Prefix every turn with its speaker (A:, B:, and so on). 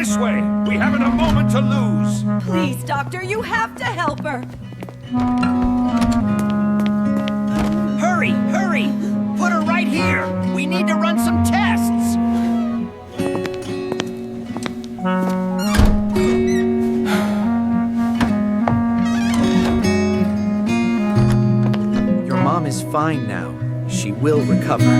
A: This way! We haven't a moment to lose!
B: Please, Doctor, you have to help her!
A: Hurry! Hurry! Put her right here! We need to run some tests!
C: Your mom is fine now. She will recover.